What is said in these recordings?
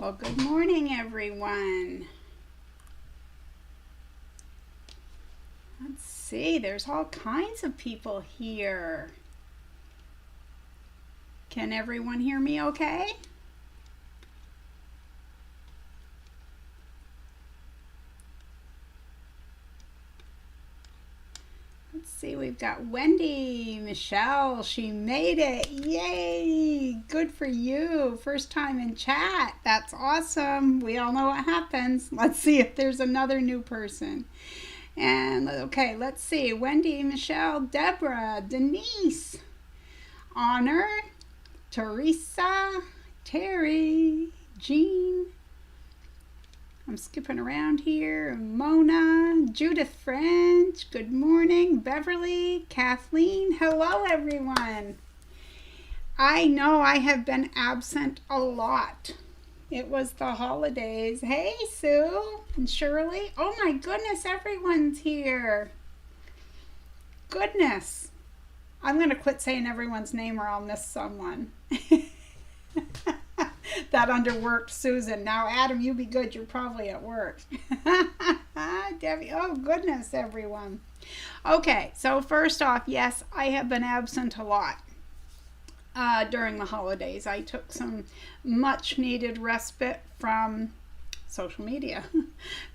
Well, good morning, everyone. Let's see, there's all kinds of people here. Can everyone hear me okay? Let's see, we've got Wendy, Michelle, she made it. Yay! Good for you. First time in chat. That's awesome. We all know what happens. Let's see if there's another new person. And okay, let's see. Wendy, Michelle, Deborah, Denise, Honor, Teresa, Terry, Jean. I'm skipping around here. Mona, Judith French, good morning. Beverly, Kathleen, hello everyone. I know I have been absent a lot. It was the holidays. Hey, Sue and Shirley. Oh my goodness, everyone's here. Goodness. I'm going to quit saying everyone's name or I'll miss someone. That underworked Susan. Now, Adam, you be good. You're probably at work. Debbie, oh goodness, everyone. Okay, so first off, yes, I have been absent a lot. During the holidays. I took some much needed respite from social media.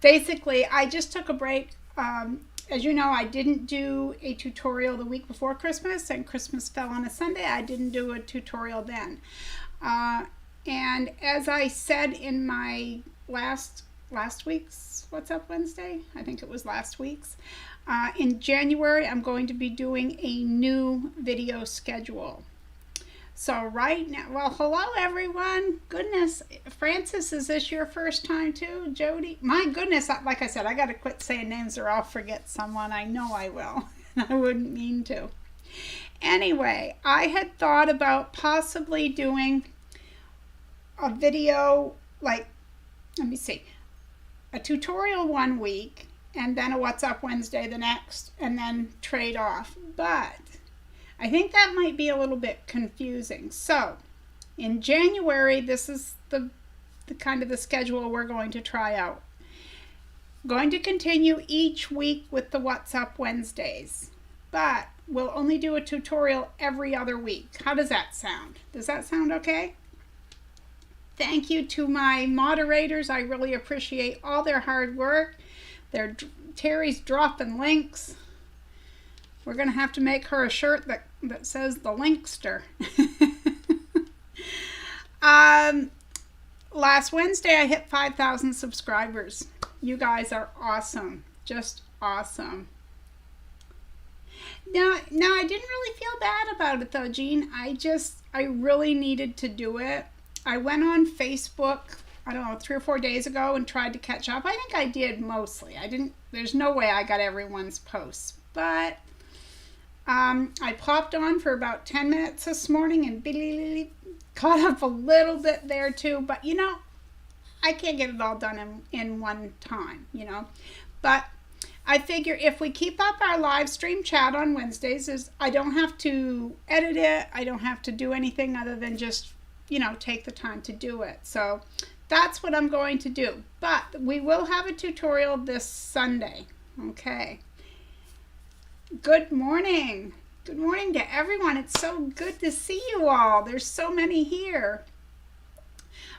Basically, I just took a break. As you know, I didn't do a tutorial the week before Christmas, and Christmas fell on a Sunday. I didn't do a tutorial then. And as I said in my last week's What's Up Wednesday, I think it was last week's, in January, I'm going to be doing a new video schedule. So right now, well, hello everyone. Goodness, Francis, is this your first time too? Jody, my goodness, like I said, I got to quit saying names or I'll forget someone. I know I will. I wouldn't mean to. Anyway, I had thought about possibly doing a video, like, let me see, a tutorial one week and then a What's Up Wednesday the next and then trade off. But I think that might be a little bit confusing. So in January, this is the kind of the schedule we're going to try out. Going to continue each week with the What's Up Wednesdays, but we'll only do a tutorial every other week. How does that sound? Does that sound okay? Thank you to my moderators. I really appreciate all their hard work. Terry's dropping links. We're going to have to make her a shirt that says the Linkster. Last Wednesday, I hit 5,000 subscribers. You guys are awesome. Just awesome. No, I didn't really feel bad about it though, Jean. I really needed to do it. I went on Facebook, I don't know, 3 or 4 days ago and tried to catch up. I think I did mostly. There's no way I got everyone's posts, but I popped on for about 10 minutes this morning and caught up a little bit there too. But, you know, I can't get it all done in one time, you know. But I figure if we keep up our live stream chat on Wednesdays, I don't have to edit it. I don't have to do anything other than just, you know, take the time to do it. So that's what I'm going to do. But we will have a tutorial this Sunday. Okay. Good morning. Good morning to everyone. It's so good to see you all. There's so many here.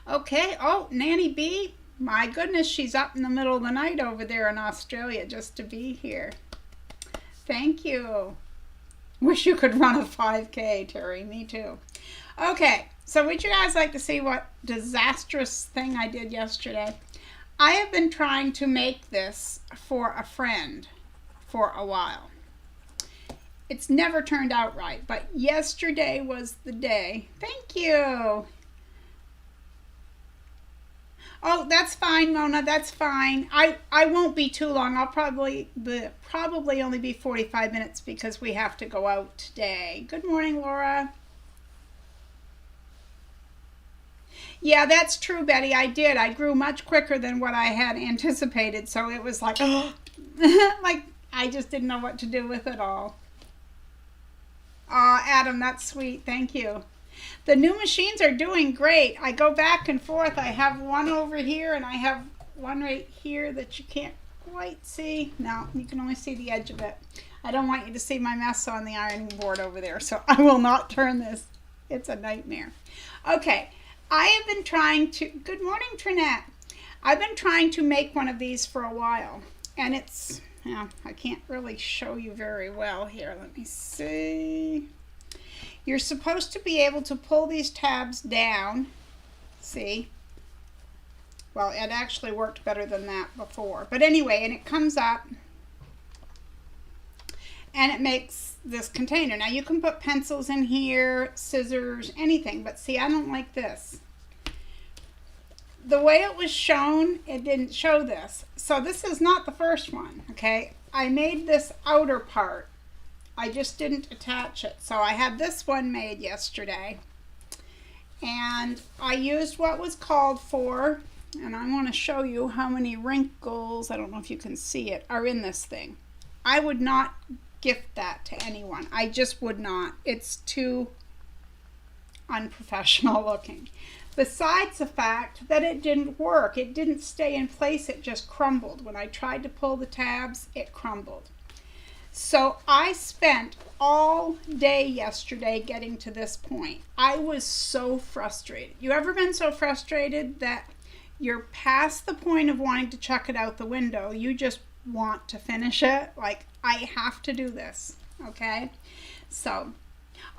Okay. Oh, Nanny B. My goodness, she's up in the middle of the night over there in Australia just to be here. Thank you. Wish you could run a 5K, Terry. Me too. Okay. So would you guys like to see what disastrous thing I did yesterday? I have been trying to make this for a friend for a while. It's never turned out right, but yesterday was the day. Thank you. Oh, that's fine, Mona. That's fine. I won't be too long. I'll probably only be 45 minutes because we have to go out today. Good morning, Laura. Yeah, that's true, Betty. I did. I grew much quicker than what I had anticipated, so it was like, like I just didn't know what to do with it all. Aw, Adam, that's sweet. Thank you. The new machines are doing great. I go back and forth. I have one over here and I have one right here that you can't quite see. No, you can only see the edge of it. I don't want you to see my mess on the ironing board over there, so I will not turn this. It's a nightmare. Okay, I have been trying to, good morning, Trinette. I've been trying to make one of these for a while, and it's, I can't really show you very well here. Let me see. You're supposed to be able to pull these tabs down. See? Well, it actually worked better than that before. But anyway, and it comes up, and it makes this container. Now, you can put pencils in here, scissors, anything. But see, I don't like this. The way it was shown, it didn't show this. So this is not the first one, okay? I made this outer part. I just didn't attach it. So I had this one made yesterday. And I used what was called for, and I want to show you how many wrinkles, I don't know if you can see it, are in this thing. I would not gift that to anyone. I just would not. It's too unprofessional looking. Besides the fact that it didn't work. It didn't stay in place. It just crumbled. When I tried to pull the tabs, it crumbled. So I spent all day yesterday getting to this point. I was so frustrated. You ever been so frustrated that you're past the point of wanting to chuck it out the window? You just want to finish it. Like, I have to do this, okay? So,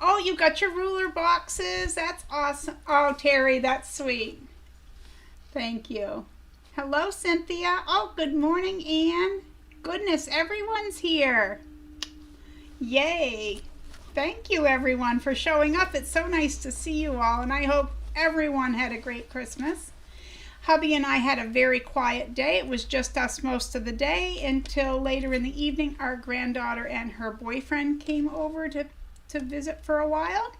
oh, you got your ruler boxes. That's awesome. Oh, Terry, that's sweet. Thank you. Hello, Cynthia. Oh, good morning, Anne. Goodness, everyone's here. Yay. Thank you, everyone, for showing up. It's so nice to see you all, and I hope everyone had a great Christmas. Hubby and I had a very quiet day. It was just us most of the day until later in the evening. Our granddaughter and her boyfriend came over to visit for a while.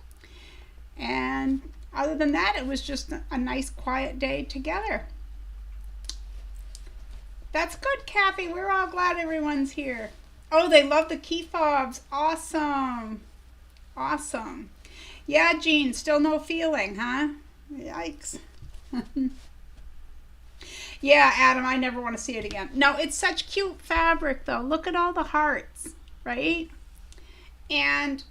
And other than that, it was just a nice quiet day together. That's good, Kathy. We're all glad everyone's here. Oh, they love the key fobs. Awesome. Awesome. Yeah, Jean, still no feeling, huh? Yikes. Yeah, Adam, I never want to see it again. No, it's such cute fabric, though. Look at all the hearts, right? And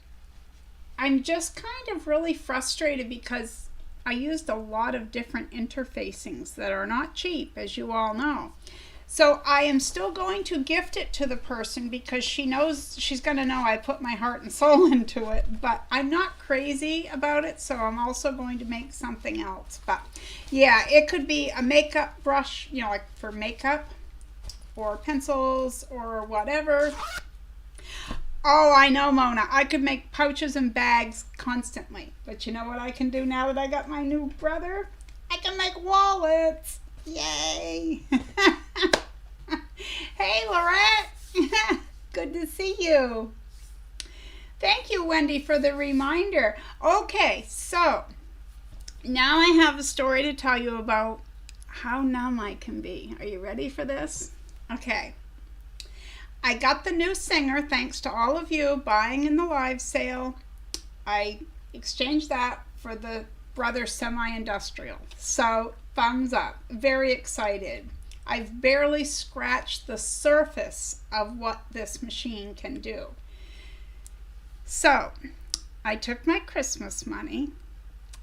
I'm just kind of really frustrated because I used a lot of different interfacings that are not cheap, as you all know. So I am still going to gift it to the person because she knows, she's going to know I put my heart and soul into it, but I'm not crazy about it, so I'm also going to make something else. But yeah, it could be a makeup brush, you know, like for makeup or pencils or whatever. Oh, I know, Mona. I could make pouches and bags constantly, but you know what I can do now that I got my new brother? I can make wallets. Yay! Hey, Lorette. Good to see you. Thank you, Wendy, for the reminder. Okay, so now I have a story to tell you about how numb I can be. Are you ready for this? Okay. I got the new Singer thanks to all of you buying in the live sale. I exchanged that for the Brother Semi-Industrial. So, thumbs up. Very excited. I've barely scratched the surface of what this machine can do. So, I took my Christmas money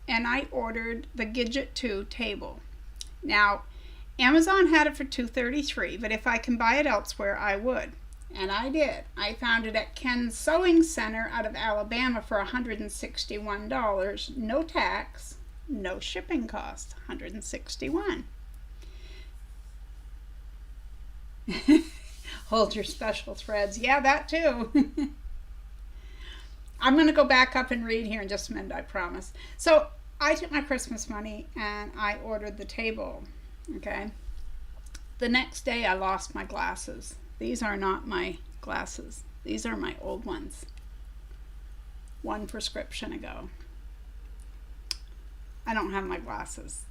and I ordered the Gidget 2 table. Now, Amazon had it for $233, but if I can buy it elsewhere, I would. And I did. I found it at Ken's Sewing Center out of Alabama for $161. No tax, no shipping cost. $161. Hold your special threads. Yeah, that too. I'm going to go back up and read here in just a minute, I promise. So I took my Christmas money and I ordered the table. Okay. The next day I lost my glasses. These are not my glasses. These are my old ones. One prescription ago. I don't have my glasses.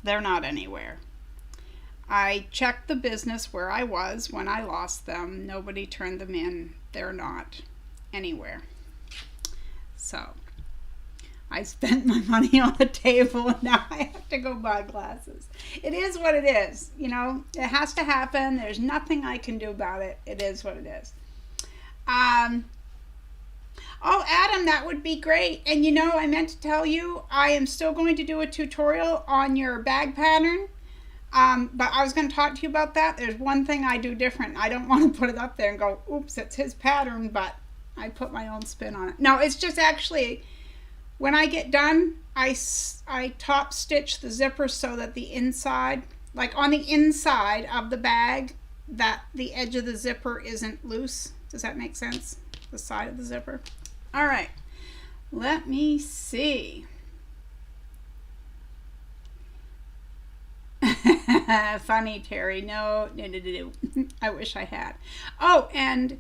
They're not anywhere. I checked the business where I was when I lost them. Nobody turned them in. They're not anywhere. So I spent my money on the table and now I have to go buy glasses. It is what it is. You know, it has to happen. There's nothing I can do about it. It is what it is. Oh, Adam, that would be great. And you know, I meant to tell you, I am still going to do a tutorial on your bag pattern. But I was going to talk to you about that. There's one thing I do different. I don't want to put it up there and go, oops, it's his pattern, but I put my own spin on it. No, it's just actually, when I get done, I top stitch the zipper so that the inside, like on the inside of the bag, that the edge of the zipper isn't loose. Does that make sense? The side of the zipper. All right, let me see. Funny, Terry. No. I wish I had. Oh, and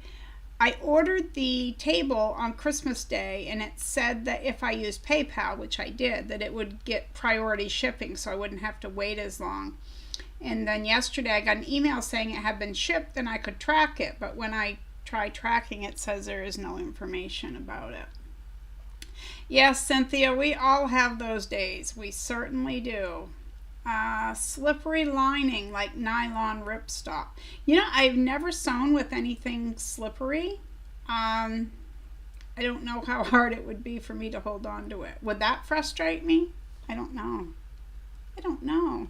I ordered the table on Christmas Day, and it said that if I used PayPal, which I did, that it would get priority shipping, so I wouldn't have to wait as long. And then yesterday I got an email saying it had been shipped and I could track it, but when I try tracking it says there is no information about it. Yes, Cynthia, we all have those days. We certainly do. Slippery lining like nylon ripstop. You know, I've never sewn with anything slippery. I don't know how hard it would be for me to hold on to it. Would that frustrate me? I don't know. I don't know.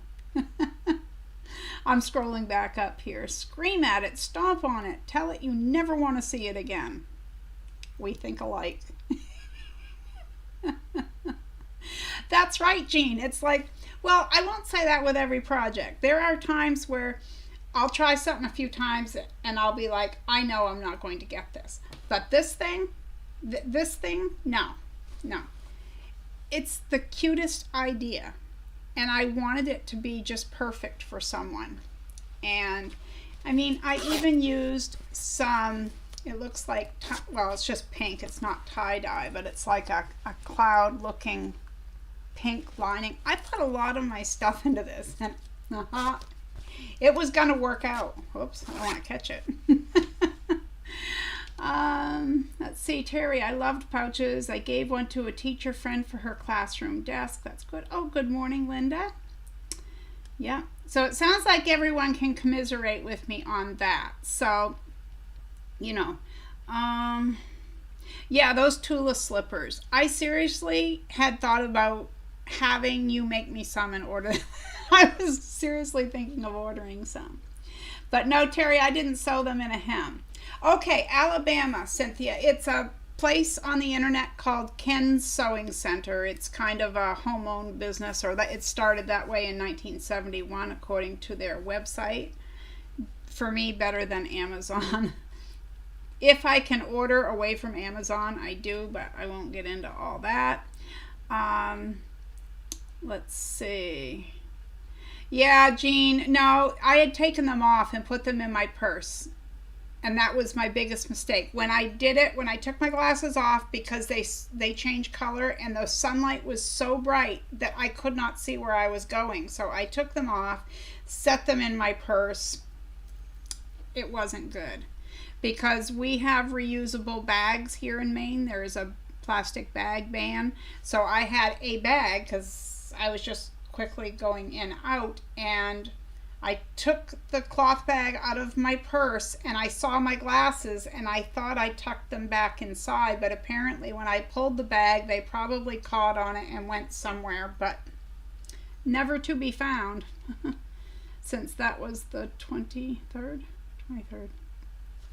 I'm scrolling back up here. Scream at it, stomp on it, tell it you never want to see it again. We think alike. That's right, Jean. It's like, well, I won't say that with every project. There are times where I'll try something a few times and I'll be like, I know I'm not going to get this. But this thing, no. It's the cutest idea. And I wanted it to be just perfect for someone. And I mean, I even used some, it looks like, well, it's just pink. It's not tie-dye, but it's like a cloud looking pink lining. I put a lot of my stuff into this, and it was gonna work out. Whoops, I don't want to catch it. Let's see, Terry, I loved pouches. I gave one to a teacher friend for her classroom desk. That's good. Oh, good morning, Linda. Yeah, so it sounds like everyone can commiserate with me on that. So, you know, yeah, those Tula slippers. I seriously had thought about having you make me some and order. I was seriously thinking of ordering some. But no, Terry, I didn't sew them in a hem. Okay, Alabama, Cynthia. It's a place on the internet called Ken's Sewing Center. It's kind of a home-owned business, or that it started that way in 1971, according to their website. For me, better than Amazon. If I can order away from Amazon, I do, but I won't get into all that. Let's see. Yeah, Jean, no, I had taken them off and put them in my purse. And that was my biggest mistake. When I did it, when I took my glasses off, because they change color and the sunlight was so bright that I could not see where I was going. So I took them off, set them in my purse. It wasn't good. Because we have reusable bags here in Maine. There is a plastic bag ban. So I had a bag because I was just quickly going in and out, and I took the cloth bag out of my purse and I saw my glasses and I thought I tucked them back inside, but apparently when I pulled the bag they probably caught on it and went somewhere, but never to be found. Since that was the 23rd.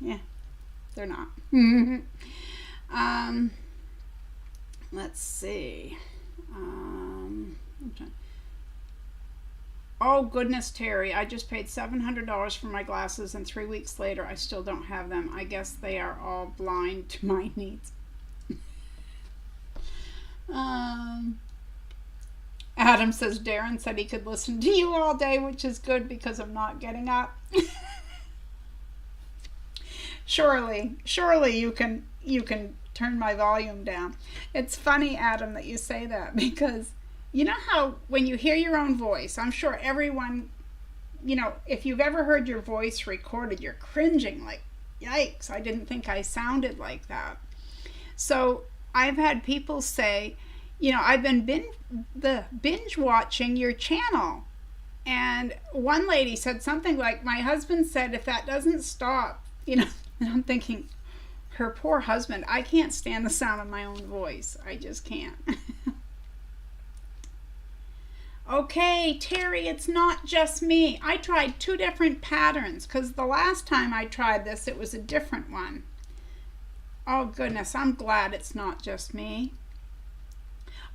Yeah, they're not. Let's see. Oh goodness, Terry, I just paid $700 for my glasses and 3 weeks later I still don't have them. I guess they are all blind to my needs. Adam says Darren said he could listen to you all day, which is good because of not getting up. Surely you can turn my volume down. It's funny, Adam, that you say that, because you know how when you hear your own voice, I'm sure everyone, you know, if you've ever heard your voice recorded, you're cringing like, yikes, I didn't think I sounded like that. So I've had people say, I've been binge watching your channel. And one lady said something like, my husband said, if that doesn't stop, and I'm thinking, her poor husband, I can't stand the sound of my own voice. I just can't. Okay, Terry, it's not just me. I tried 2 different patterns because the last time I tried this, it was a different one. Oh, goodness, I'm glad it's not just me.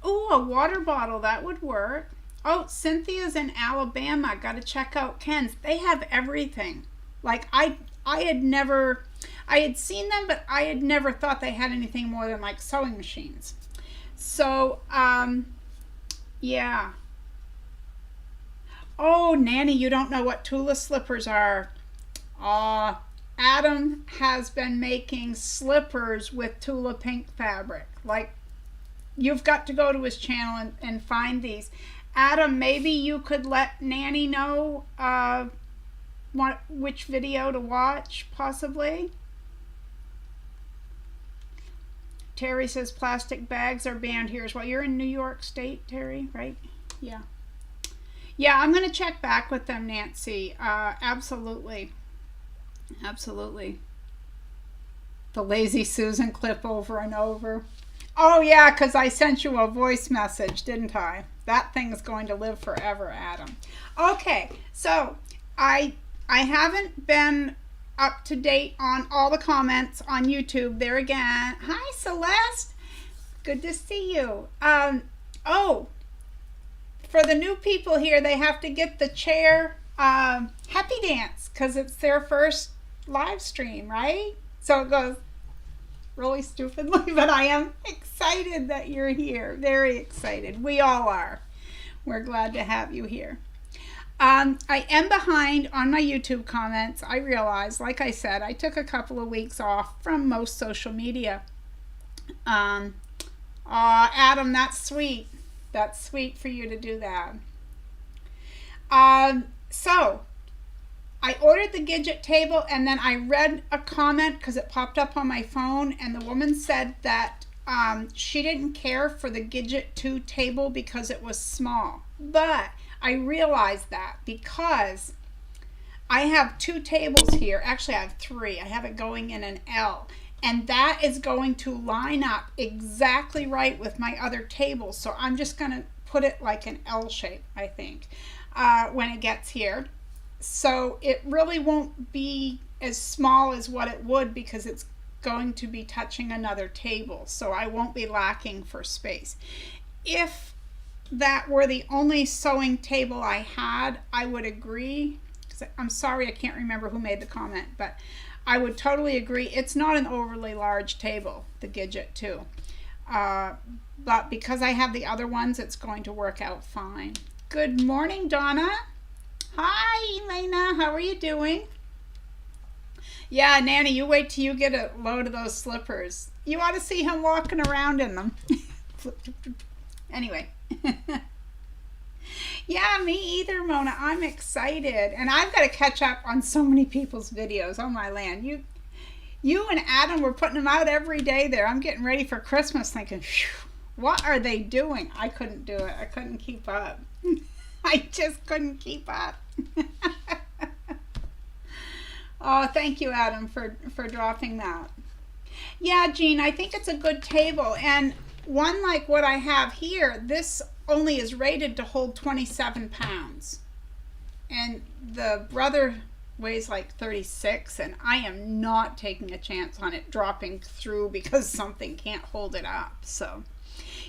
Oh, a water bottle, that would work. Oh, Cynthia's in Alabama. Got to check out Ken's. They have everything. Like, I had seen them, but I had never thought they had anything more than like sewing machines. So, yeah. Oh, Nanny, you don't know what Tula slippers are. Adam has been making slippers with Tula pink fabric. Like, you've got to go to his channel and find these. Adam, maybe you could let Nanny know which video to watch, possibly. Terry says plastic bags are banned here as well. You're in New York State, Terry, right? Yeah. Yeah, I'm going to check back with them, Nancy. Absolutely. Absolutely. The Lazy Susan clip over and over. Oh, yeah, because I sent you a voice message, didn't I? That thing is going to live forever, Adam. Okay, so I haven't been up to date on all the comments on YouTube. There again. Hi, Celeste. Good to see you. Oh, for the new people here, they have to get the chair happy dance because it's their first live stream, right? So it goes really stupidly, but I am excited that you're here. Very excited. We all are. We're glad to have you here. I am behind on my YouTube comments. I realize, like I said, I took a couple of weeks off from most social media. Adam, that's sweet. That's sweet for you to do that. So I ordered the Gidget table, and then I read a comment because it popped up on my phone, and the woman said that she didn't care for the Gidget 2 table because it was small. But I realized that because I have 2 tables here. Actually, I have 3. I have it going in an L. And that is going to line up exactly right with my other tables. So I'm just going to put it like an L shape, I think, when it gets here. So it really won't be as small as what it would because it's going to be touching another table. So I won't be lacking for space. If that were the only sewing table I had, I would agree. I'm sorry, I can't remember who made the comment, but I would totally agree. It's not an overly large table, the Gidget 2. But because I have the other ones, it's going to work out fine. Good morning, Donna. Hi, Elena. How are you doing? Yeah, Nanny, you wait till you get a load of those slippers. You ought to see him walking around in them. Anyway. Yeah, me either, Mona. I'm excited. And I've got to catch up on so many people's videos. Oh, my land. You and Adam were putting them out every day there. I'm getting ready for Christmas thinking, what are they doing? I couldn't do it. I couldn't keep up. I just couldn't keep up. Oh, thank you, Adam, for dropping that. Yeah, Jean, I think it's a good table. And one like what I have here, this only is rated to hold 27 pounds. And the brother weighs like 36, and I am not taking a chance on it dropping through because something can't hold it up. So,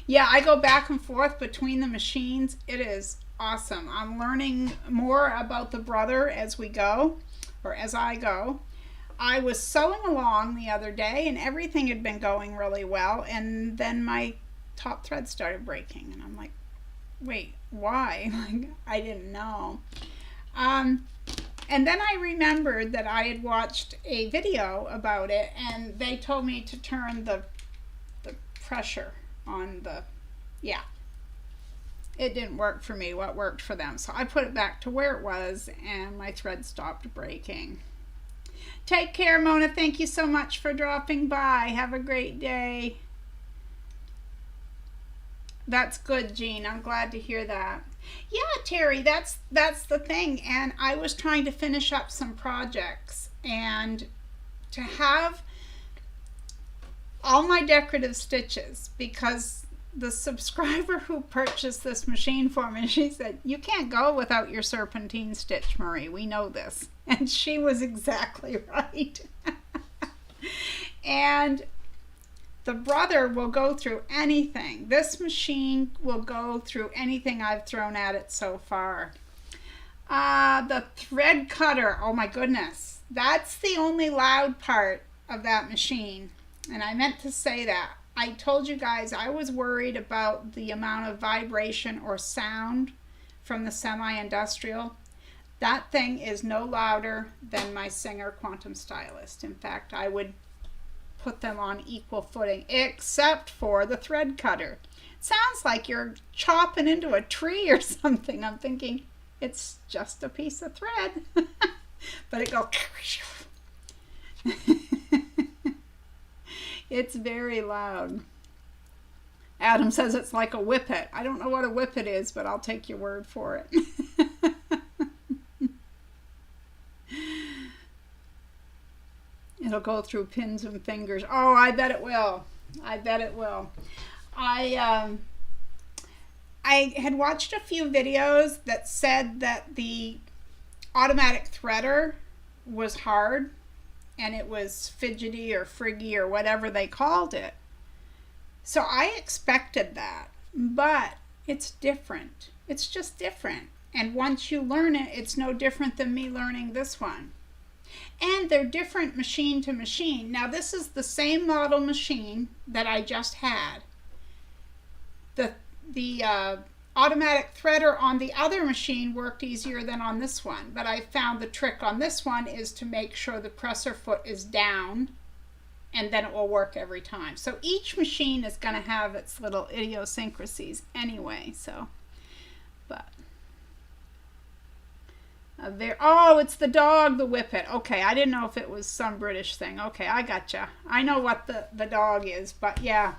yeah, I go back and forth between the machines. It is awesome. I'm learning more about the brother as we go, or as I go. I was sewing along the other day, and everything had been going really well, and then my top thread started breaking, and I'm like, wait, why? Like, I didn't know. And then I remembered that I had watched a video about it, and they told me to turn the pressure on the, yeah. It didn't work for me what worked for them. So I put it back to where it was, and my thread stopped breaking. Take care, Mona. Thank you so much for dropping by. Have a great day. That's good, Jean. I'm glad to hear that. Yeah, Terry, that's the thing. And I was trying to finish up some projects, and to have all my decorative stitches, because the subscriber who purchased this machine for me, she said, you can't go without your serpentine stitch, Marie. We know this. And she was exactly right. And the brother will go through anything. This machine will go through anything I've thrown at it so far. The thread cutter, oh my goodness. That's the only loud part of that machine. And I meant to say that. I told you guys I was worried about the amount of vibration or sound from the semi-industrial. That thing is no louder than my Singer Quantum Stylist. In fact, I would put them on equal footing, except for the thread cutter. It sounds like you're chopping into a tree or something. I'm thinking it's just a piece of thread. But it goes. It's very loud. Adam says it's like a whippet. I don't know what a whippet is, but I'll take your word for it. It'll go through pins and fingers. Oh, I bet it will. I bet it will. I had watched a few videos that said that the automatic threader was hard, and it was fidgety or friggy or whatever they called it. So I expected that, but it's different. It's just different. And once you learn it, it's no different than me learning this one. And they're different machine to machine. Now this is the same model machine that I just had. The automatic threader on the other machine worked easier than on this one, but I found the trick on this one is to make sure the presser foot is down, and then it will work every time. So each machine is going to have its little idiosyncrasies anyway. So, but oh, it's the dog, the whippet. Okay, I didn't know if it was some British thing. Okay, I gotcha. I know what the dog is, but yeah.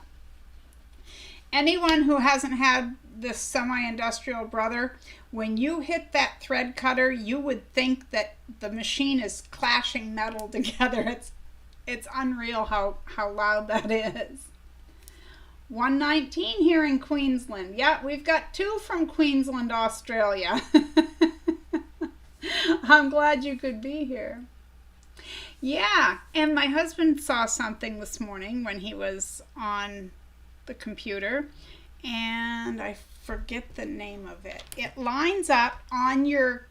Anyone who hasn't had this semi-industrial brother, when you hit that thread cutter, you would think that the machine is clashing metal together. It's unreal how loud that is. 119 here in Queensland. Yeah, we've got 2 from Queensland, Australia. I'm glad you could be here. Yeah, and my husband saw something this morning when he was on the computer, and I forget the name of it. It lines up on your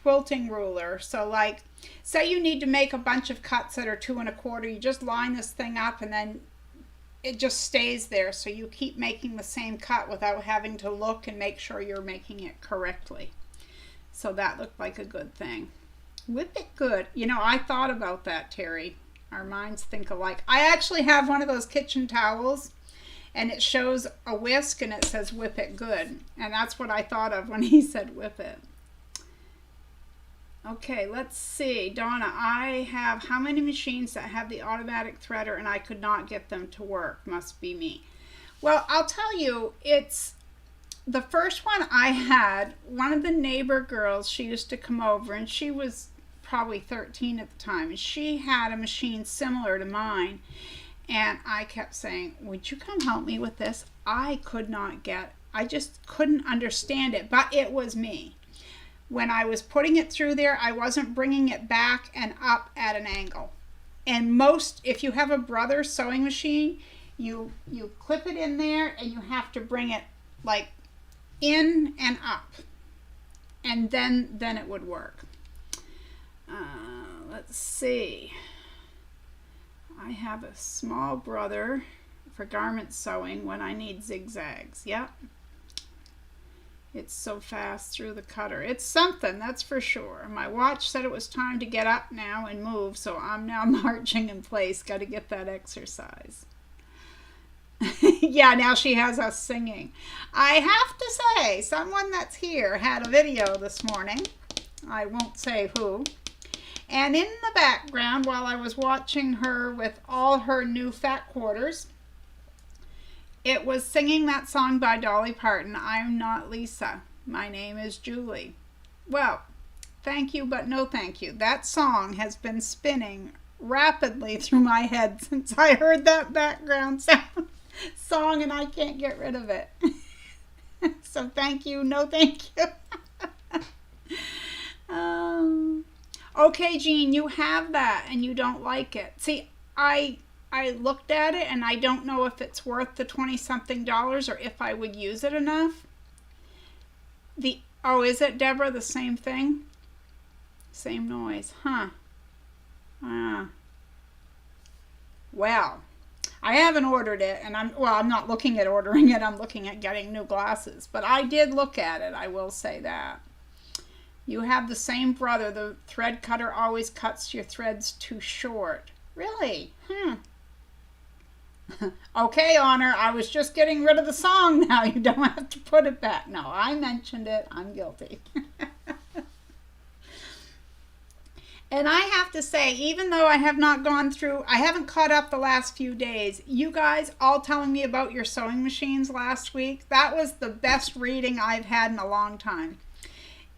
quilting ruler. So like, say you need to make a bunch of cuts that are 2 1/4, you just line this thing up and then it just stays there. So you keep making the same cut without having to look and make sure you're making it correctly. So that looked like a good thing. Whip it good. You know, I thought about that, Terry. Our minds think alike. I actually have one of those kitchen towels, and it shows a whisk and it says whip it good. And that's what I thought of when he said whip it. Okay, let's see. Donna, I have how many machines that have the automatic threader and I could not get them to work? Must be me. Well, I'll tell you, it's the first one I had, one of the neighbor girls, she used to come over, and she was probably 13 at the time, and she had a machine similar to mine. And I kept saying, would you come help me with this? I just couldn't understand it, but it was me. When I was putting it through there, I wasn't bringing it back and up at an angle. And if you have a Brother sewing machine, you clip it in there and you have to bring it like in and up. And then it would work. Let's see. I have a small Brother for garment sewing when I need zigzags. Yep. It's so fast through the cutter. It's something, that's for sure. My watch said it was time to get up now and move, so I'm now marching in place. Got to get that exercise. Yeah, now she has us singing. I have to say, someone that's here had a video this morning. I won't say who. And in the background, while I was watching her with all her new fat quarters, It was singing that song by Dolly Parton, I'm Not Lisa, My Name is Julie. Well, thank you, but no thank you. That song has been spinning rapidly through my head since I heard that background song, and I can't get rid of it. So thank you, no thank you. Okay, Jean, you have that and you don't like it. See, I looked at it and I don't know if it's worth the 20-something dollars or if I would use it enough. Oh, is it, Deborah, the same thing? Same noise, huh? Well, I haven't ordered it, and I'm not looking at ordering it. I'm looking at getting new glasses. But I did look at it, I will say that. You have the same brother. The thread cutter always cuts your threads too short. Really? Okay, Honor, I was just getting rid of the song now. You don't have to put it back. No, I mentioned it. I'm guilty. And I have to say, even though I have not gone through, I haven't caught up the last few days, you guys all telling me about your sewing machines last week, that was the best reading I've had in a long time.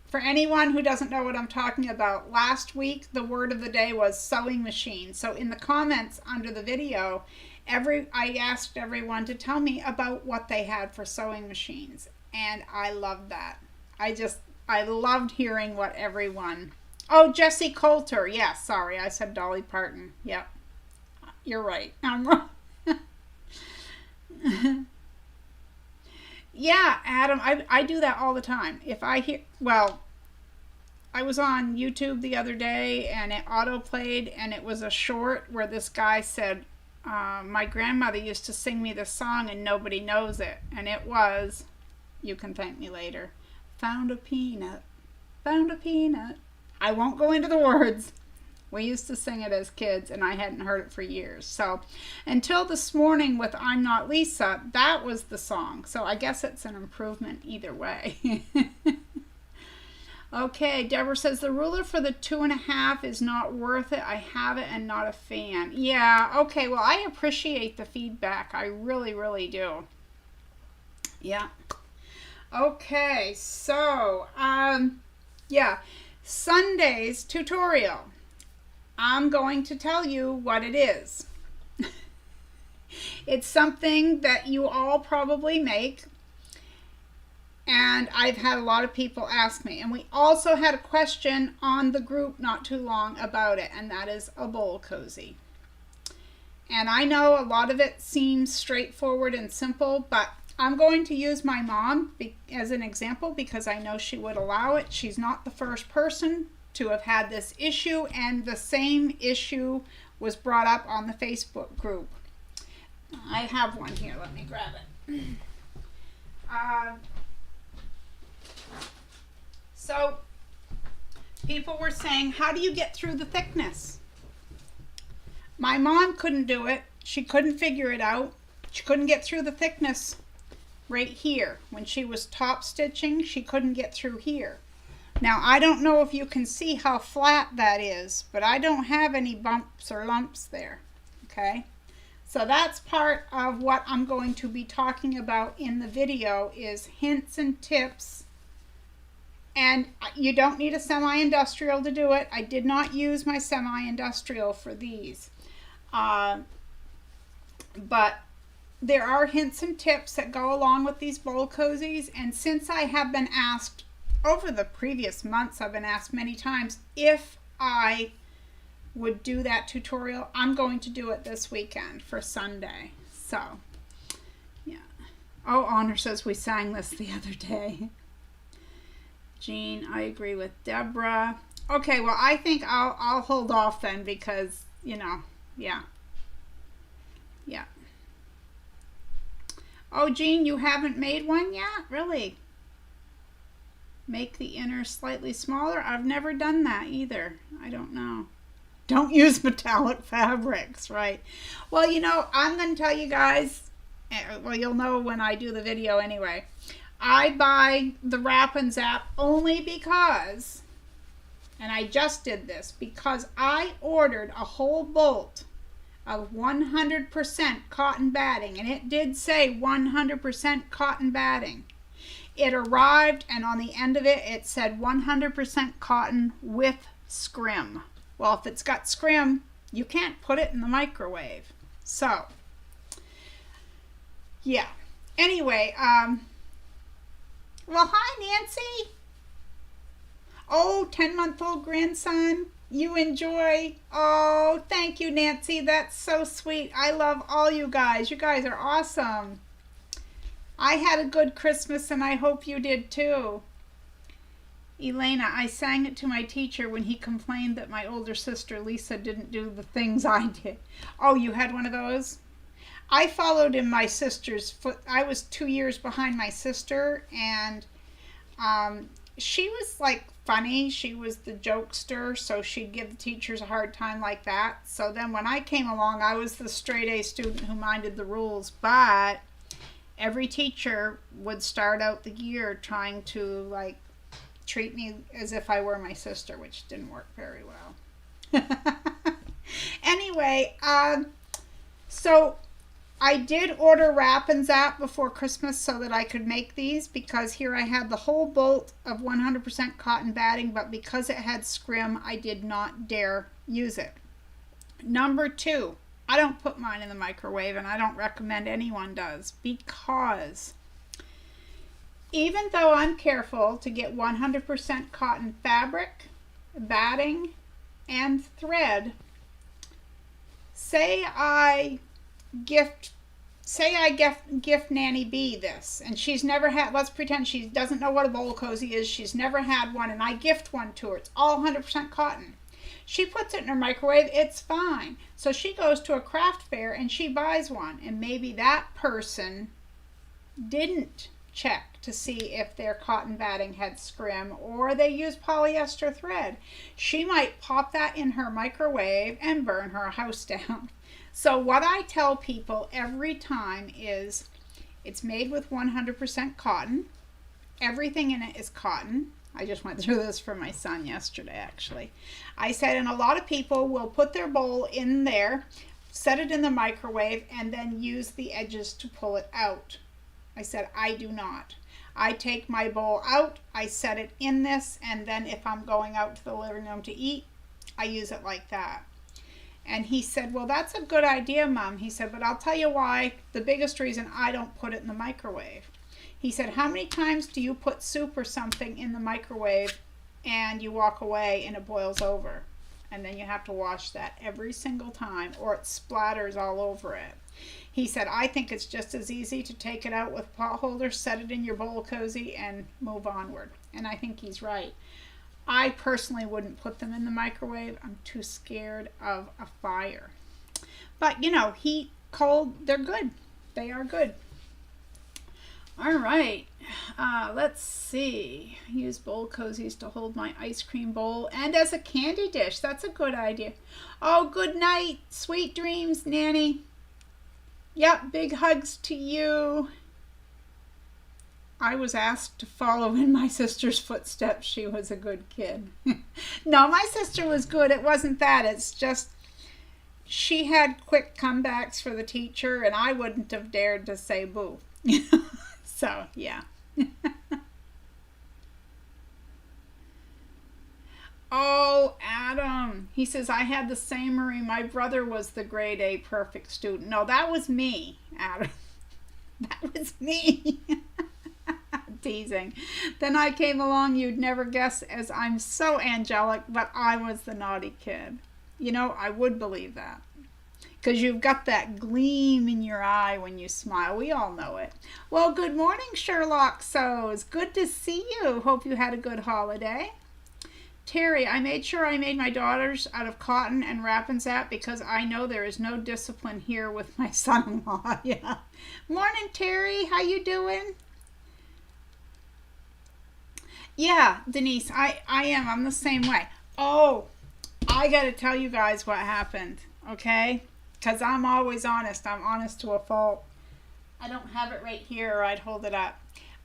For anyone who doesn't know what I'm talking about, last week the word of the day was sewing machine. So in the comments under the video, I asked everyone to tell me about what they had for sewing machines. And I loved that. I loved hearing what everyone... Oh, Jessie Coulter. Yes, sorry, I said Dolly Parton. Yep, you're right. I'm wrong. Yeah, Adam, I do that all the time. If I hear... Well, I was on YouTube the other day and it auto-played and it was a short where this guy said, my grandmother used to sing me this song and nobody knows it. And it was, you can thank me later, found a peanut, found a peanut. I won't go into the words. We used to sing it as kids and I hadn't heard it for years. So until this morning with I'm Not Lisa, that was the song. So I guess it's an improvement either way. Okay, Deborah says the ruler for the 2.5 is not worth it. I have it and not a fan. Yeah, okay, well, I appreciate the feedback. I really, really do. Yeah. Okay, so, yeah, Sunday's tutorial. I'm going to tell you what it is. It's something that you all probably make. And I've had a lot of people ask me. And we also had a question on the group not too long about it, and that is a bowl cozy. And I know a lot of it seems straightforward and simple, but I'm going to use my mom as an example because I know she would allow it. She's not the first person to have had this issue, and the same issue was brought up on the Facebook group. I have one here. Let me grab it. So people were saying, how do you get through the thickness? My mom couldn't do it. She couldn't figure it out. She couldn't get through the thickness right here. When she was top stitching, she couldn't get through here. Now, I don't know if you can see how flat that is, but I don't have any bumps or lumps there, okay? So that's part of what I'm going to be talking about in the video is hints and tips. And you don't need a semi-industrial to do it. I did not use my semi-industrial for these. But there are hints and tips that go along with these bowl cozies. And since I have been asked, over the previous months, I've been asked many times if I would do that tutorial. I'm going to do it this weekend for Sunday. So, yeah. Oh, Honor says we sang this the other day. Jean, I agree with Deborah. Okay, well, I think I'll hold off then because, you know, yeah. Yeah. Oh, Jean, you haven't made one yet? Really? Make the inner slightly smaller? I've never done that either. I don't know. Don't use metallic fabrics, right? Well, you know, I'm going to tell you guys, well, you'll know when I do the video anyway. I buy the Wrap and Zap only because, and I just did this, because I ordered a whole bolt of 100% cotton batting, and it did say 100% cotton batting. It arrived, and on the end of it, it said 100% cotton with scrim. Well, if it's got scrim, you can't put it in the microwave. So, yeah. Anyway, well, hi, Nancy. Oh, 10-month-old grandson. You enjoy. Oh, thank you, Nancy. That's so sweet. I love all you guys. You guys are awesome. I had a good Christmas, and I hope you did too. Elena, I sang it to my teacher when he complained that my older sister Lisa didn't do the things I did. Oh, you had one of those? I followed in my sister's foot. I was 2 years behind my sister, and she was like funny. She was the jokester, so she'd give the teachers a hard time like that. So then when I came along, I was the straight A student who minded the rules, but every teacher would start out the year trying to like treat me as if I were my sister, which didn't work very well. Anyway, so I did order Wrap and Zap before Christmas so that I could make these, because here I had the whole bolt of 100% cotton batting, but because it had scrim, I did not dare use it. Number 2, I don't put mine in the microwave, and I don't recommend anyone does, because even though I'm careful to get 100% cotton fabric, batting, and thread, say I gift Nanny B this, and she's never had, let's pretend she doesn't know what a bowl cozy is, she's never had one, and I gift one to her. It's all 100% cotton. She puts it in her microwave, it's fine. So she goes to a craft fair and she buys one, and maybe that person didn't check to see if their cotton batting had scrim, or they used polyester thread. She might pop that in her microwave and burn her house down. So what I tell people every time is it's made with 100% cotton. Everything in it is cotton. I just went through this for my son yesterday, actually. I said, and a lot of people will put their bowl in there, set it in the microwave, and then use the edges to pull it out. I said, I do not. I take my bowl out, I set it in this, and then if I'm going out to the living room to eat, I use it like that. And he said, well, that's a good idea, Mom. He said, but I'll tell you why, the biggest reason I don't put it in the microwave. He said, how many times do you put soup or something in the microwave and you walk away and it boils over? And then you have to wash that every single time, or it splatters all over it. He said, I think it's just as easy to take it out with a pot holder, set it in your bowl cozy, and move onward. And I think he's right. I personally wouldn't put them in the microwave. I'm too scared of a fire. But, you know, heat, cold, they're good. They are good. All right. Let's see. Use bowl cozies to hold my ice cream bowl and as a candy dish. That's a good idea. Oh, good night. Sweet dreams, Nanny. Yep, big hugs to you. I was asked to follow in my sister's footsteps. She was a good kid. No, my sister was good. It wasn't that. It's just she had quick comebacks for the teacher, and I wouldn't have dared to say boo. So, yeah. Oh, Adam. He says, I had the same worry. My brother was the grade A perfect student. No, that was me, Adam. That was me. Teasing. Then I came along, you'd never guess, as I'm so angelic, but I was the naughty kid. You know, I would believe that. Because you've got that gleam in your eye when you smile. We all know it. Well, good morning, Sherlock Sows. Good to see you. Hope you had a good holiday. Terry, I made sure I made my daughters out of cotton and Wrap and Zap because I know there is no discipline here with my son-in-law. Yeah. Morning, Terry. How you doing? Yeah, Denise, I am. I'm the same way. Oh, I got to tell you guys what happened, okay? Because I'm always honest. I'm honest to a fault. I don't have it right here, or I'd hold it up.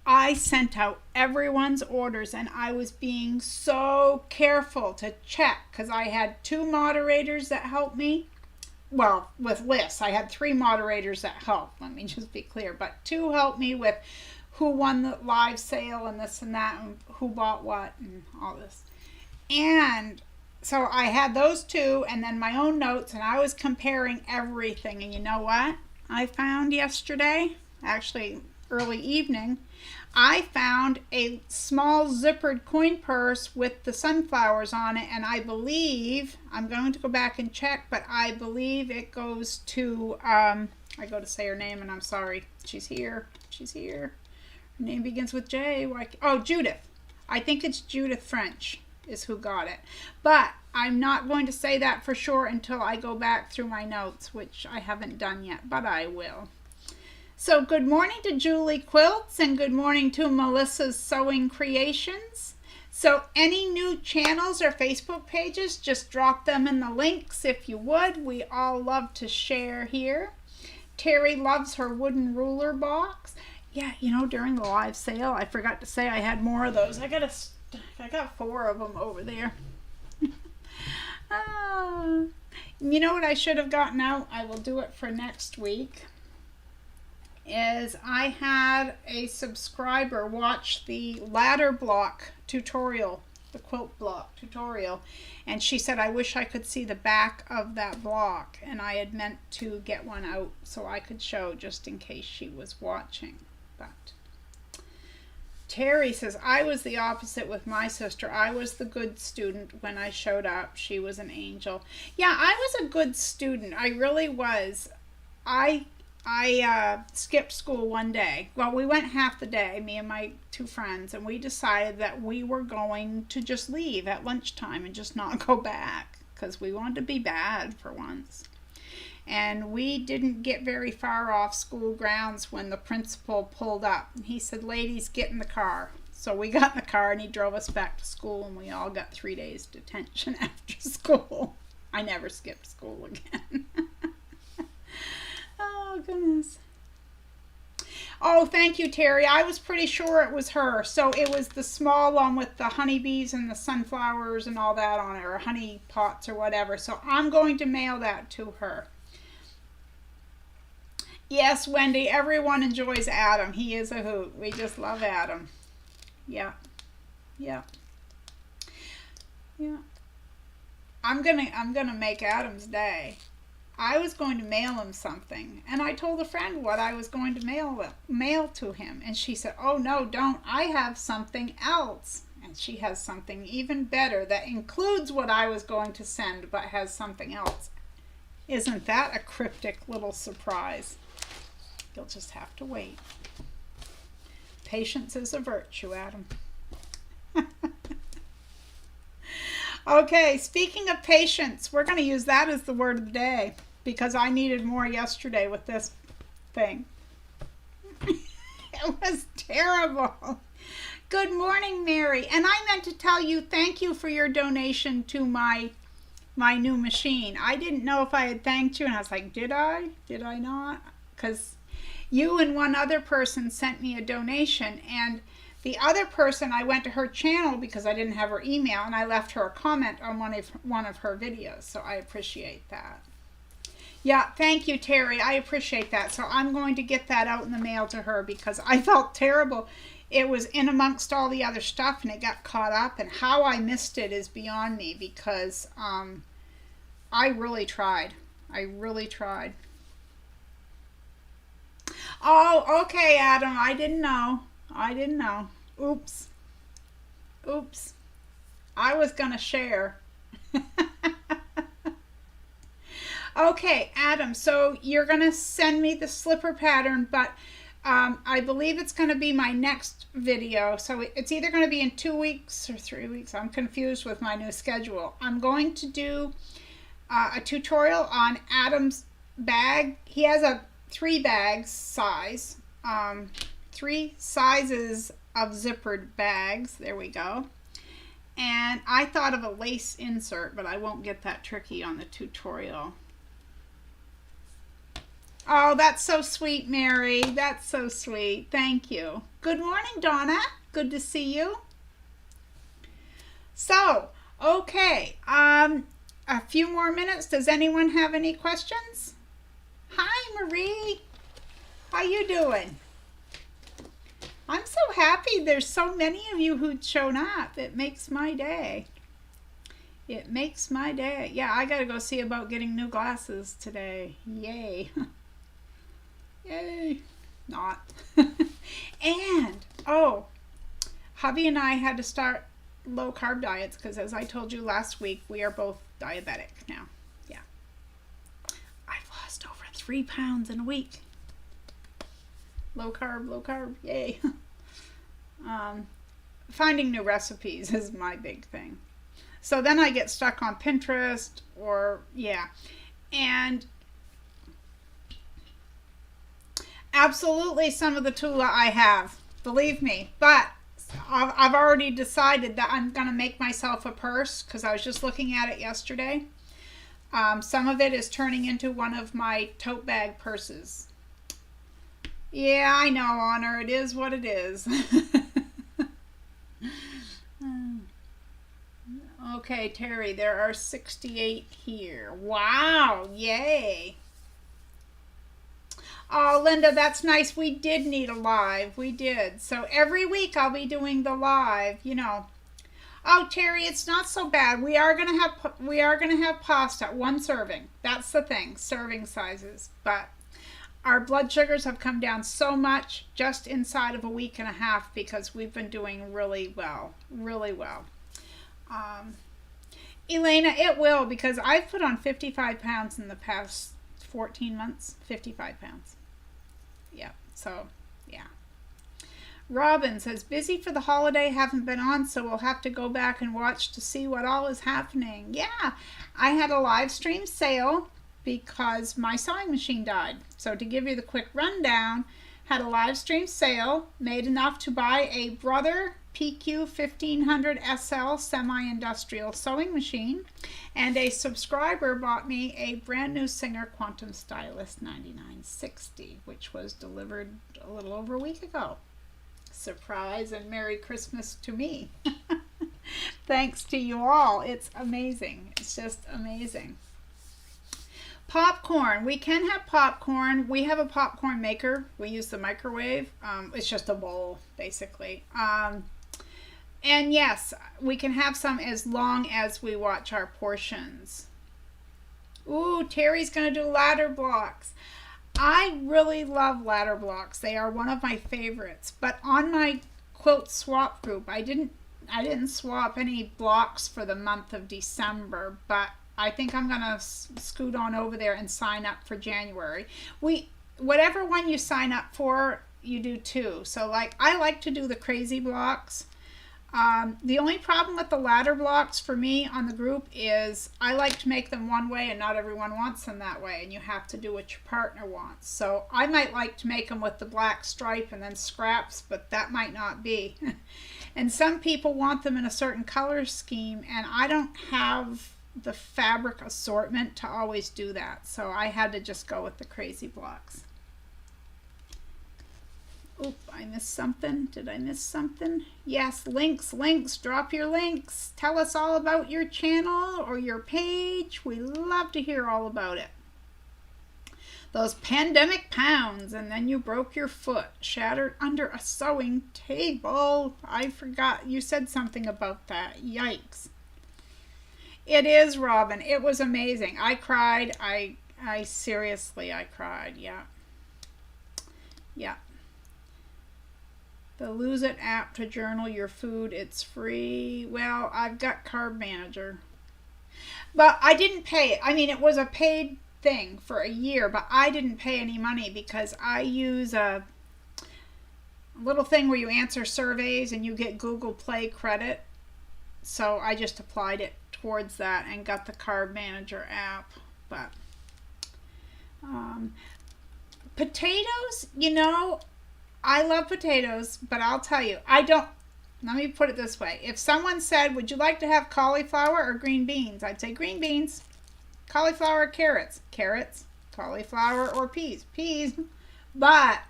I sent out everyone's orders, and I was being so careful to check because I had 2 moderators that helped me. well, with lists. I had 3 moderators that helped. Let me just be clear. But 2 helped me with who won the live sale and this and that and who bought what and all this. And so I had those 2 and then my own notes, and I was comparing everything. And you know what I found yesterday? Actually, early evening. I found a small zippered coin purse with the sunflowers on it, and I believe, I'm going to go back and check, but I believe it goes to, I go to say her name and I'm sorry. She's here. Her name begins with J. Oh, Judith. I think it's Judith French is who got it. But I'm not going to say that for sure until I go back through my notes, which I haven't done yet, but I will. So good morning to Julie Quilts and good morning to Melissa's Sewing Creations. So any new channels or Facebook pages, just drop them in the links if you would. We all love to share here. Terry loves her wooden ruler box. Yeah, you know, during the live sale, I forgot to say I had more of those. I got 4 of them over there. You know what I should have gotten out? I will do it for next week. Is I had a subscriber watch the ladder block tutorial, the quilt block tutorial, and she said, I wish I could see the back of that block, and I had meant to get one out so I could show just in case she was watching. But Terry says, I was the opposite with my sister. I was the good student when I showed up. She was an angel. Yeah, I was a good student. I really was. I skipped school one day. Well, we went half the day, me and my 2 friends, and we decided that we were going to just leave at lunchtime and just not go back because we wanted to be bad for once. And we didn't get very far off school grounds when the principal pulled up. He said, ladies, get in the car. So we got in the car and he drove us back to school, and we all got 3 days detention after school. I never skipped school again. Oh, goodness. Oh, thank you, Terry. I was pretty sure it was her. So it was the small one with the honeybees and the sunflowers and all that on it, or honey pots or whatever. So I'm going to mail that to her. Yes, Wendy, everyone enjoys Adam. He is a hoot. We just love Adam. Yeah. I'm gonna make Adam's day. I was going to mail him something, and I told a friend what I was going to mail to him, and she said, oh no, don't. I have something else. And she has something even better that includes what I was going to send, but has something else. Isn't that a cryptic little surprise? You'll just have to wait. Patience is a virtue, Adam. Okay, speaking of patience, we're going to use that as the word of the day, because I needed more yesterday with this thing. It was terrible. Good morning, Mary. And I meant to tell you, thank you for your donation to my new machine. I didn't know if I had thanked you, and I was like, did I? Did I not? Because you and one other person sent me a donation, and the other person, I went to her channel because I didn't have her email, and I left her a comment on one of her videos, so I appreciate that. Yeah, thank you, Terry. I appreciate that. So I'm going to get that out in the mail to her because I felt terrible. It was in amongst all the other stuff, and it got caught up, and how I missed it is beyond me because I really tried. I really tried. Oh, okay, Adam. I didn't know. Oops. I was going to share. Okay, Adam, so you're going to send me the slipper pattern, but I believe it's going to be my next video. So it's either going to be in 2 weeks or 3 weeks. I'm confused with my new schedule. I'm going to do a tutorial on Adam's bag. He has a 3 bags size. 3 sizes of zippered bags. There we go. And I thought of a lace insert, but I won't get that tricky on the tutorial. Oh, that's so sweet, Mary. That's so sweet. Thank you. Good morning, Donna. Good to see you. So, okay. a few more minutes. Does anyone have any questions? Hi, Marie. How you doing? I'm so happy there's so many of you who'd shown up. It makes my day. It makes my day. Yeah, I gotta go see about getting new glasses today. Yay. Yay. Not. And, oh, hubby and I had to start low carb diets because, as I told you last week, we are both diabetic now. Yeah. I've lost over 3 pounds in a week. Low carb, yay. Finding new recipes is my big thing. So then I get stuck on Pinterest or, yeah. And absolutely some of the tula I have, believe me. But I've already decided that I'm going to make myself a purse because I was just looking at it yesterday. Some of it is turning into one of my tote bag purses. Yeah, I know, Honor. It is what it is. Okay, Terry, there are 68 here. Wow, yay. Oh, Linda, that's nice. We did need a live. We did. So every week I'll be doing the live, you know. Oh, Terry, it's not so bad. We are gonna have pasta, 1 serving. That's the thing, serving sizes. But our blood sugars have come down so much just inside of a week and a half because we've been doing really well, really well. Elena, it will, because I've put on 55 pounds in the past 14 months. 55 pounds. Yeah, so, yeah. Robin says, busy for the holiday, haven't been on, so we'll have to go back and watch to see what all is happening. Yeah, I had a live stream sale because my sewing machine died. So to give you the quick rundown, had a live stream sale, made enough to buy a Brother PQ 1500 SL semi-industrial sewing machine, and a subscriber bought me a brand new Singer Quantum Stylist 9960, which was delivered a little over a week ago. Surprise and Merry Christmas to me. Thanks to you all. It's amazing. It's just amazing. Popcorn. We can have popcorn. We have a popcorn maker. We use the microwave. It's just a bowl, basically. And yes, we can have some as long as we watch our portions. Ooh, Terry's going to do ladder blocks. I really love ladder blocks. They are one of my favorites. But on my quilt swap group, I didn't swap any blocks for the month of December, but I think I'm going to scoot on over there and sign up for January. Whatever one you sign up for, you do too. So like, I like to do the crazy blocks. The only problem with the ladder blocks for me on the group is I like to make them one way and not everyone wants them that way, and you have to do what your partner wants. So I might like to make them with the black stripe and then scraps, but that might not be. And some people want them in a certain color scheme, and I don't have the fabric assortment to always do that. So I had to just go with the crazy blocks. Oop, I missed something. Did I miss something? Yes, links. Drop your links. Tell us all about your channel or your page. We love to hear all about it. Those pandemic pounds, and then you broke your foot, shattered under a sewing table. I forgot. You said something about that. Yikes. It is, Robin. It was amazing. I cried. I seriously, I cried. Yeah. Yeah. The Lose It app to journal your food. It's free. Well, I've got Carb Manager. But I didn't pay it. I mean, it was a paid thing for a year, but I didn't pay any money because I use a little thing where you answer surveys and you get Google Play credit. So I just applied it towards that and got the Carb Manager app. But potatoes, you know, I love potatoes, but I'll tell you, let me put it this way. If someone said, would you like to have cauliflower or green beans? I'd say green beans. Cauliflower or carrots? Carrots. Cauliflower or peas? Peas. But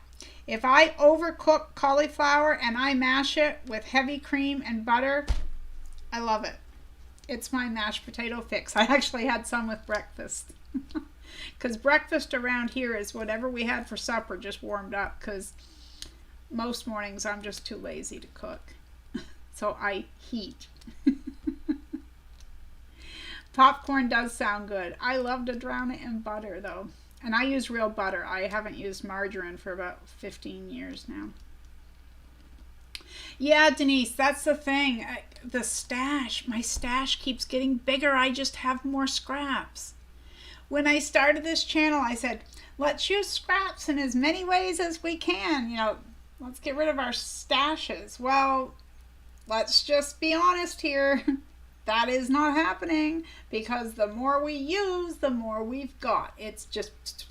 if I overcook cauliflower and I mash it with heavy cream and butter, I love it. It's my mashed potato fix. I actually had some with breakfast. Because breakfast around here is whatever we had for supper just warmed up, because most mornings I'm just too lazy to cook. So I heat. Popcorn does sound good. I love to drown it in butter though. And I use real butter. I haven't used margarine for about 15 years now. Yeah, Denise, that's the thing. The stash, my stash keeps getting bigger. I just have more scraps. When I started this channel, I said, let's use scraps in as many ways as we can. You know, let's get rid of our stashes. Well, let's just be honest here. That is not happening, because the more we use, the more we've got. It's just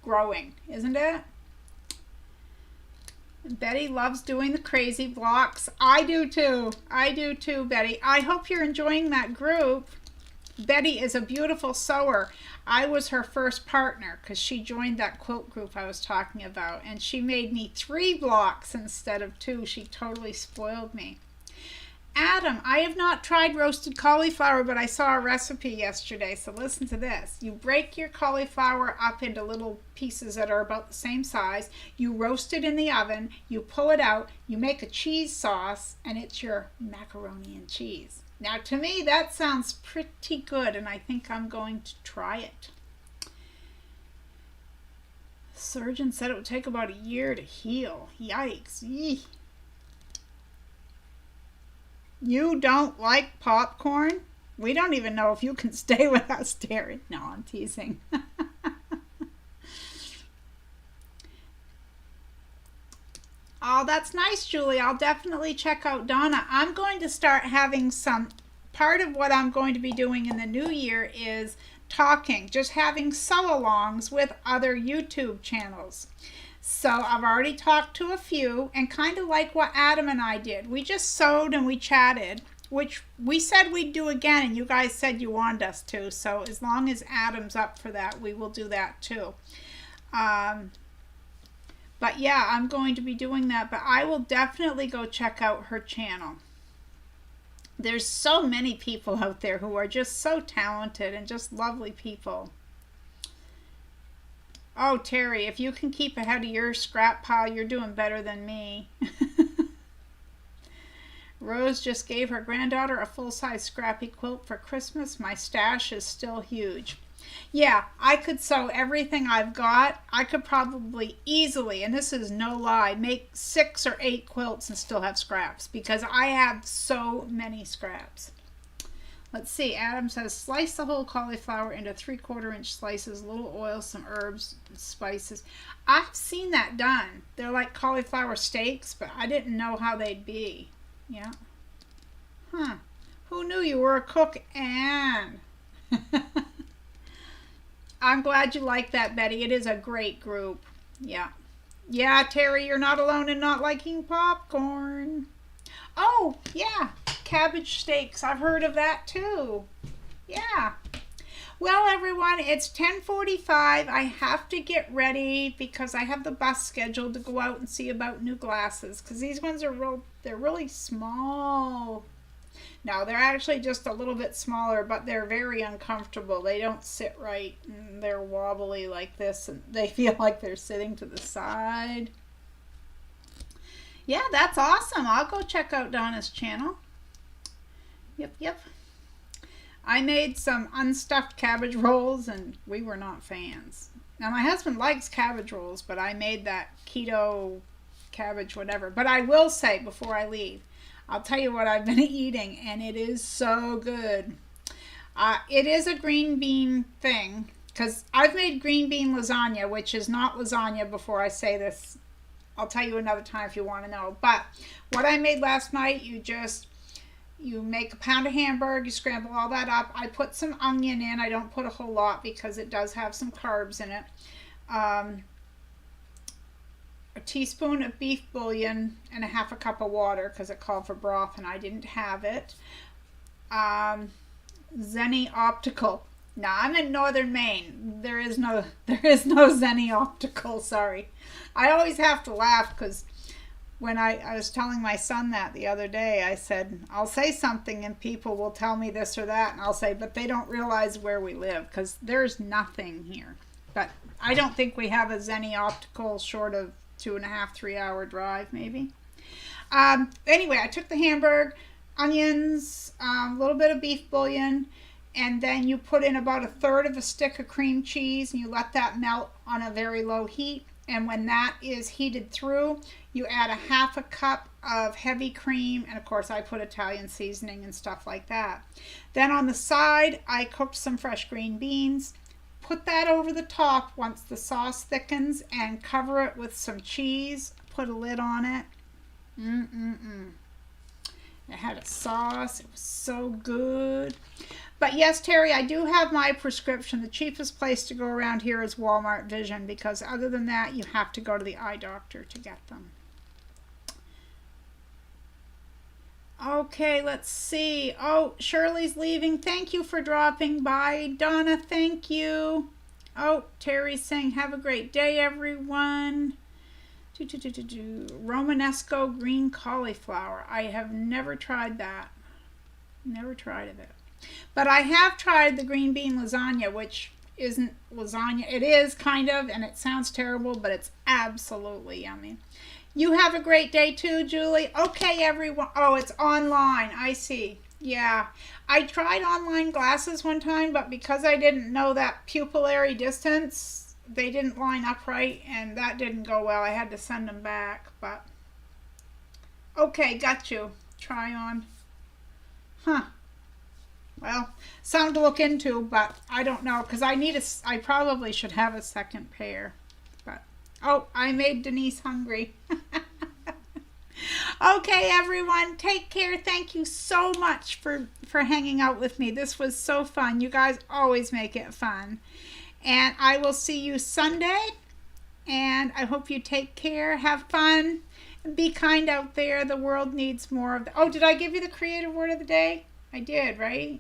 growing, isn't it? Betty loves doing the crazy blocks. I do too. I do too, Betty. I hope you're enjoying that group. Betty is a beautiful sewer. I was her first partner because she joined that quilt group I was talking about, and she made me 3 blocks instead of 2. She totally spoiled me. Adam, I have not tried roasted cauliflower, but I saw a recipe yesterday, so listen to this. You break your cauliflower up into little pieces that are about the same size. You roast it in the oven. You pull it out. You make a cheese sauce, and it's your macaroni and cheese. Now, to me, that sounds pretty good, and I think I'm going to try it. The surgeon said it would take about a year to heal. Yikes. Yee. You don't like popcorn? We don't even know if you can stay with us, Terry. No, I'm teasing. Oh, that's nice, Julie. I'll definitely check out Donna. I'm going to start having some, part of what I'm going to be doing in the new year is talking, just having sew-alongs with other YouTube channels. So I've already talked to a few, and kind of like what Adam and I did. We just sewed and we chatted, which we said we'd do again, and you guys said you wanted us to. So as long as Adam's up for that, we will do that too. But yeah, I'm going to be doing that, but I will definitely go check out her channel. There's so many people out there who are just so talented and just lovely people. Oh, Terry, if you can keep ahead of your scrap pile, you're doing better than me. Rose just gave her granddaughter a full-size scrappy quilt for Christmas. My stash is still huge. Yeah, I could sew everything I've got. I could probably easily, and this is no lie, make 6 or 8 quilts and still have scraps, because I have so many scraps. Let's see, Adam says, slice the whole cauliflower into 3/4-inch slices, a little oil, some herbs, and spices. I've seen that done. They're like cauliflower steaks, but I didn't know how they'd be. Yeah. Huh. Who knew you were a cook, Anne? I'm glad you like that, Betty. It is a great group. Yeah. Yeah, Terry, you're not alone in not liking popcorn. Oh, yeah. Cabbage steaks. I've heard of that too. Yeah. Well, everyone, it's 10:45. I have to get ready because I have the bus scheduled to go out and see about new glasses, because these ones are they're really small. No, they're actually just a little bit smaller, but they're very uncomfortable. They don't sit right, and they're wobbly like this, and they feel like they're sitting to the side. Yeah, that's awesome. I'll go check out Donna's channel. Yep. I made some unstuffed cabbage rolls, and we were not fans. Now, my husband likes cabbage rolls, but I made that keto cabbage whatever. But I will say, before I leave, I'll tell you what I've been eating, and it is so good. It is a green bean thing, because I've made green bean lasagna, which is not lasagna before I say this. I'll tell you another time if you want to know. But what I made last night, you make a pound of hamburger, you scramble all that up. I put some onion in. I don't put a whole lot because it does have some carbs in it. A teaspoon of beef bouillon and a 1/2 cup of water because it called for broth and I didn't have it. Zenny Optical. Now, I'm in northern Maine. There is no Zenny Optical, sorry. I always have to laugh because when I was telling my son that the other day, I said, I'll say something and people will tell me this or that. And I'll say, but they don't realize where we live because there's nothing here. But I don't think we have a Zenny Optical short of 2.5, 3 hour drive maybe. Anyway, I took the Hamburg, onions, a little bit of beef bouillon, and then you put in about 1/3 of a stick of cream cheese and you let that melt on a very low heat. And when that is heated through, you add 1/2 cup of heavy cream, and of course I put Italian seasoning and stuff like that. Then on the side, I cooked some fresh green beans. Put that over the top once the sauce thickens and cover it with some cheese. Put a lid on it. It had a sauce. It was so good. But yes, Terry, I do have my prescription. The cheapest place to go around here is Walmart Vision, because other than that, you have to go to the eye doctor to get them. Okay, let's see. Oh, Shirley's leaving. Thank you for dropping by. Donna, thank you. Oh, Terry's saying, have a great day, everyone. Romanesco green cauliflower. I have never tried that. Never tried of it. But I have tried the green bean lasagna, which isn't lasagna. It is kind of, and it sounds terrible, but it's absolutely yummy. You have a great day too, Julie. Okay, everyone. Oh, it's online. I see. Yeah. I tried online glasses one time, but because I didn't know that pupillary distance, they didn't line up right, and that didn't go well. I had to send them back, but okay, got you. Try on. Huh. Well, something to look into, but I don't know, because I probably should have a second pair. But oh, I made Denise hungry. Okay, everyone, take care. Thank you so much for hanging out with me. This was so fun. You guys always make it fun. And I will see you Sunday. And I hope you take care, have fun, and be kind out there. The world needs more of that. Oh, did I give you the creative word of the day? I did, right?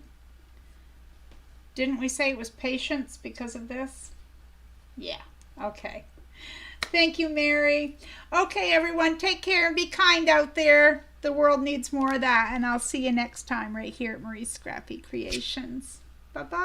Didn't we say it was patience because of this? Yeah, okay. Thank you, Mary. Okay, everyone, take care and be kind out there. The world needs more of that, and I'll see you next time right here at Marie's Scrappy Creations. Bye-bye.